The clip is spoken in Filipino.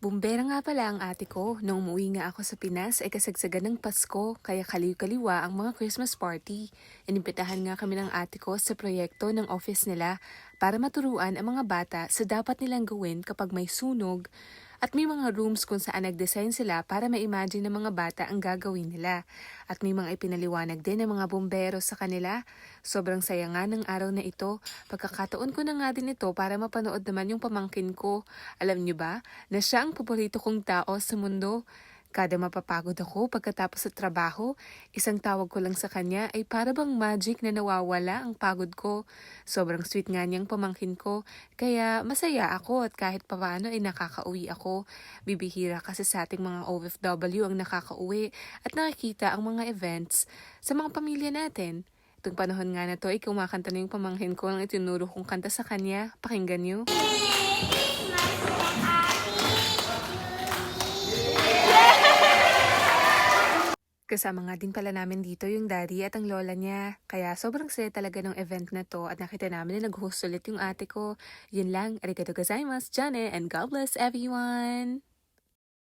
Bumbera nga pala ang ate ko. Nung umuwi nga ako sa Pinas ay kasagsagan ng Pasko, kaya kaliw-kaliwa ang mga Christmas party. Inimbitahan nga kami ng ate ko sa proyekto ng office nila para maturuan ang mga bata sa dapat nilang gawin kapag may sunog. At may mga rooms kung saan nag-design sila para ma-imagine ng mga bata ang gagawin nila. At may mga ipinaliwanag din ng mga bumbero sa kanila. Sobrang saya nga ng araw na ito. Pagkakataon ko na nga din ito para mapanood naman yung pamangkin ko. Alam niyo ba na siya ang paborito kong tao sa mundo? Kada mapapagod ako pagkatapos sa trabaho, isang tawag ko lang sa kanya ay para bang magic na nawawala ang pagod ko. Sobrang sweet nga niyang pamangkin ko, kaya masaya ako at kahit papaano ay nakakauwi ako. Bibihira kasi sa ating mga OFW ang nakakauwi at nakikita ang mga events sa mga pamilya natin. Itong panahon nga na to ay kumakanta na yung pamangkin ko ng itinuro kong kanta sa kanya. Pakinggan niyo. Kasama nga din pala namin dito yung daddy at ang lola niya. Kaya sobrang saya talaga ng event na to at nakita namin na nag-host ulit yung ate ko. Yun lang, arigato gozaimasu, Jane, and God bless everyone!